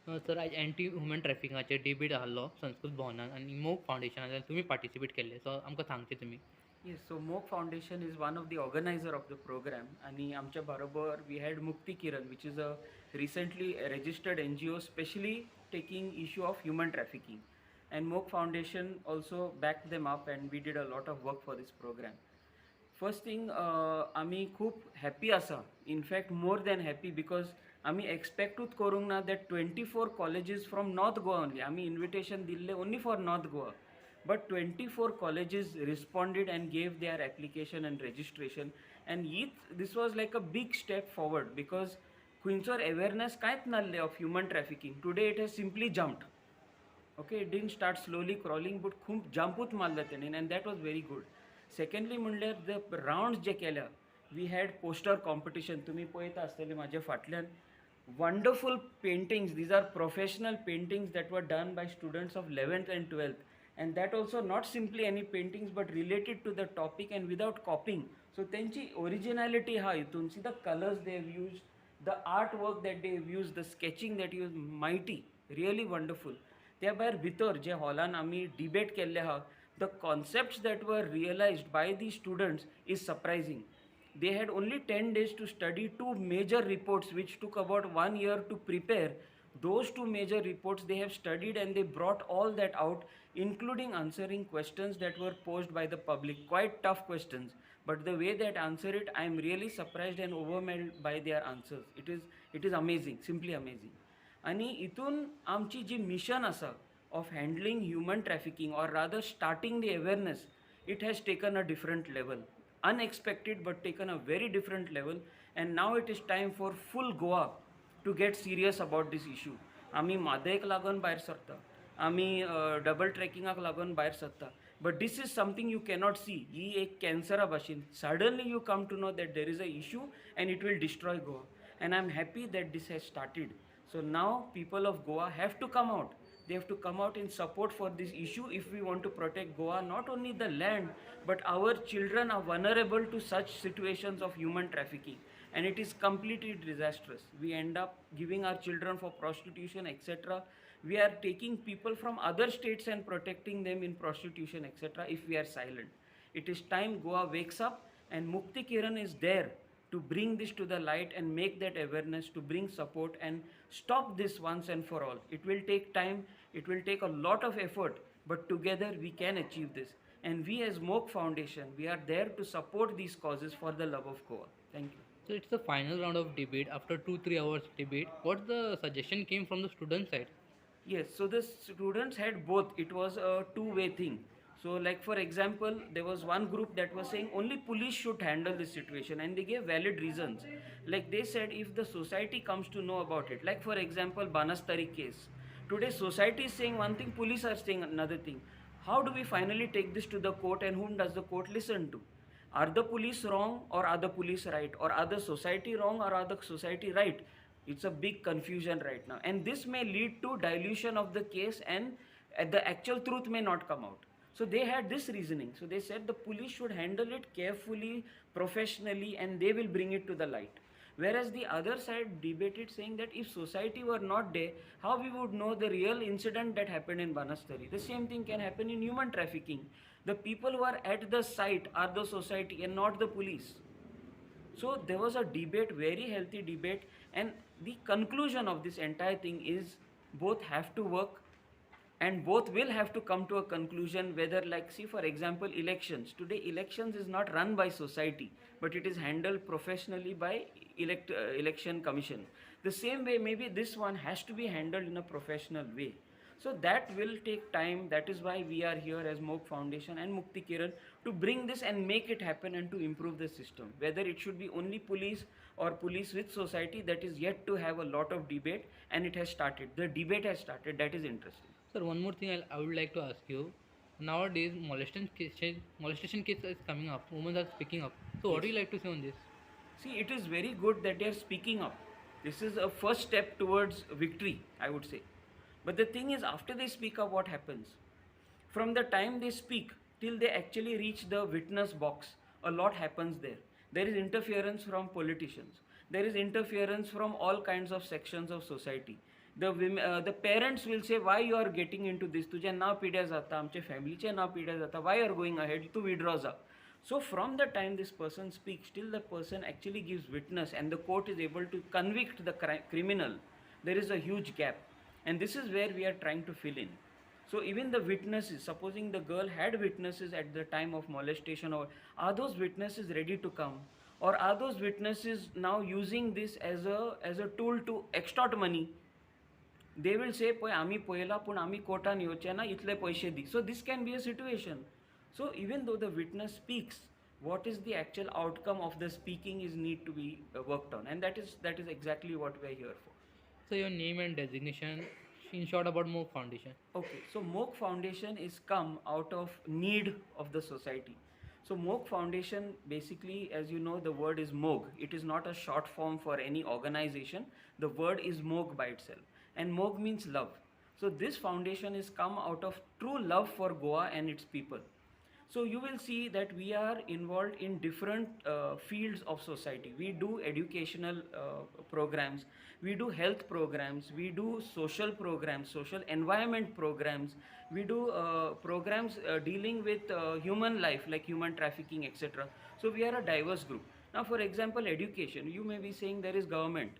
Sir आज anti human ट्रॅफिकाचेर debate आसलो संस्कृत भवनान आनी मोग फावंडेशनान तुमी पार्टिसिपेट केल्ले सो आमकां सांगचे तुमी. Yes, so MOG Foundation is one of the organizer of the program आणि आमच्या बरोबर we had Mukti Kiran which is a recently registered NGO specially taking issue of human trafficking and MOG Foundation also backed them up and we did a lot of work for this program. First thing आम्ही खूप happy आसा in fact more than happy because आम्ही एक्सपेक्टूच करूंक ना that 24 colleges from north Goa only आम्ही invitation दिल्ले only for north Goa but 24 colleges responded and gave their application and registration and this was like a big step forward because खंयचोर awareness कांयच नासलें of human trafficking. Today it has simply jumped. Okay, it didn't start slowly crawling but खूप जंपूच मारला तेणें and that was very good. Secondly म्हणल्यार the rounds जे केल्या we had poster competition तुमी पळयता आसतले म्हाजे फाटल्यान wonderful paintings. These are professional paintings that were done by students of 11th and 12th and that also not simply any paintings but related to the topic and without copying. So त्यांची originality हा हितून see the colors they have used, the artwork that they have used, the sketching that is mighty, really wonderful. त्या भायर भितर जे हॉलान आमी debate केल्ले आहा the concepts that were realized by the students is surprising. They had only 10 days to study two major reports which took about 1 year to prepare. Those two major reports they have studied and they brought all that out, including answering questions that were posed by the public, quite tough questions, but the way that answer it, I am really surprised and overwhelmed by their answers. It is amazing, simply amazing. आणि इथून आमची जी mission आसा of handling human trafficking or rather starting the awareness, it has taken a different level, unexpected but taken a very different level, and now it is time for full Goa to get serious about this issue. आम्ही मादेक लागून भायर सरता, आम्ही double ट्रॅकिंगाक लागून भायर सरता, but this is something you cannot see. ही एक कॅन्सरा भाशेन suddenly you come to know that there is a issue and it will destroy Goa, and I'm happy that this has started. So now people of Goa have to come out. They have to come out in support for this issue if we want to protect Goa. Not only the land, but our children are vulnerable to such situations of human trafficking. And it is completely disastrous. We end up giving our children for prostitution, etc. We are taking people from other states and protecting them in prostitution, etc. if we are silent. It is time Goa wakes up, and Mukti Kiran is there to bring this to the light and make that awareness, to bring support and stop this once and for all. It will take time, it will take a lot of effort, but together we can achieve this. And we as MOG Foundation, we are there to support these causes for the love of Goa. Thank you. So it's the final round of debate. After 2-3 hours debate, what the suggestion came from the student side? Yes, so the students had both. It was a two-way thing. So, like for example, there was one group that was saying only police should handle this situation, and they gave valid reasons. Like they said, if the society comes to know about it, like for example, Banastari case. Today, society is saying one thing, police are saying another thing. How do we finally take this to the court, and whom does the court listen to? Are the police wrong or are the police right? Or are the society wrong or are the society right? It's a big confusion right now. And this may lead to dilution of the case and the actual truth may not come out. So they had this reasoning. So they said the police should handle it carefully, professionally, and they will bring it to the light. Whereas the other side debated saying that if society were not there, how we would know the real incident that happened in Banastari. The same thing can happen in human trafficking. The people who are at the site are the society and not the police. So there was a debate, very healthy debate, and the conclusion of this entire thing is both have to work and both will have to come to a conclusion whether, like, see for example, elections. Today elections is not run by society but it is handled professionally by election commission. The same way maybe this one has to be handled in a professional way. So that will take time. That is why we are here as MOG Foundation and Mukti Kiran to bring this and make it happen and to improve the system. Whether it should be only police or police with society, that is yet to have a lot of debate, and it has started. The debate has started. That is interesting. Sir, one more thing I would like to ask you. Nowadays, molestation cases is coming up. Women are speaking up. So, what do you like to say on this? See, it is very good that they are speaking up. This is a first step towards victory, I would say. But the thing is, after they speak up, what happens? From the time they speak till they actually reach the witness box, a lot happens there. There is interference from politicians. There is interference from all kinds of sections of society. The parents will say, why you are getting into this, तुझे नाव पिढ्या जाता, आमच्या फॅमिलीचे नाव पिढ्या जाता, why you are going ahead, तू withdraw जा. So from the time this person speaks till the person actually gives witness and the court is able to convict the criminal, there is a huge gap, and this is where we are trying to fill in. So even the witnesses, supposing the girl had witnesses at the time of molestation, or are those witnesses ready to come, or are those witnesses now using this as a tool to extort money? They will say, पळय आम्ही पळयला पूण आम्ही कोर्टान येवचे ना, इतले पयशे दी. So this can be a situation. So even though the witness speaks, what is the actual outcome of the speaking is need to be worked on, and that is exactly what we are here for. So your name and designation, in short, about MOG Foundation. Okay, so MOG Foundation is come out of need of the society. So MOG Foundation, basically, as you know, the word is MOG. It is not a short form for any organization. The word is MOG by itself. And MOG means love. So this foundation is come out of true love for Goa and its people. So you will see that we are involved in different fields of society. We do educational programs, we do health programs, we do social programs, social environment programs, we do programs dealing with human life like human trafficking, etc. So we are a diverse group. Now for example, education, you may be saying there is government,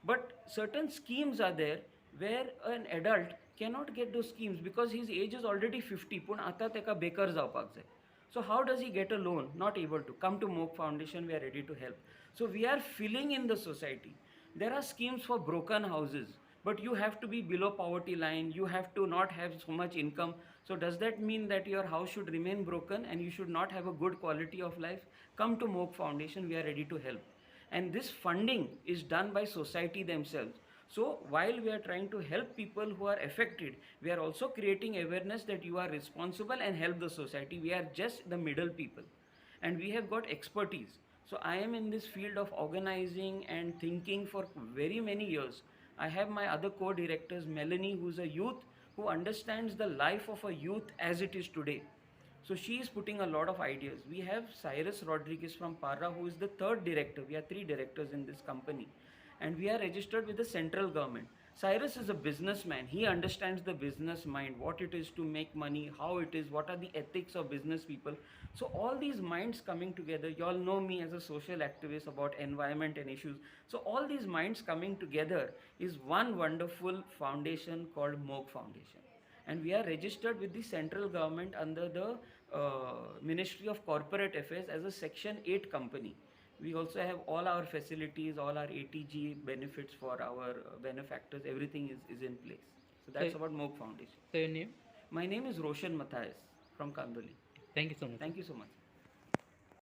but certain schemes are there where an adult cannot get those schemes because his age is already 50, पण आता तेका बेकार जावपाक जाय. So how does he get a loan? Not able to. Come to MOG Foundation, we are ready to help. So we are filling in the society. There are schemes for broken houses, but you have to be below poverty line, you have to not have so much income. So does that mean that your house should remain broken and you should not have a good quality of life? Come to MOG Foundation, we are ready to help. And this funding is done by society themselves. So while we are trying to help people who are affected, we are also creating awareness that you are responsible and help the society. We are just the middle people, and we have got expertise. So I am in this field of organizing and thinking for very many years. I have my other co-directors, Melanie, who's a youth who understands the life of a youth as it is today. So she is putting a lot of ideas. We have Cyrus Rodriguez from Parra, who is the third director. We are three directors in this company, and we are registered with the central government. Cyrus is a businessman. He understands the business mind, what it is to make money, how it is, what are the ethics of business people. So all these minds coming together, you all know me as a social activist about environment and issues. So all these minds coming together is one wonderful foundation called MOG Foundation. And we are registered with the central government under the Ministry of Corporate Affairs as a Section 8 company. We also have all our facilities, all our ATG benefits for our benefactors, everything is in place. So that's about MOG Foundation. So your name? My name is Roshan Mathias from Kandoli. Thank you so much. Thank you so much.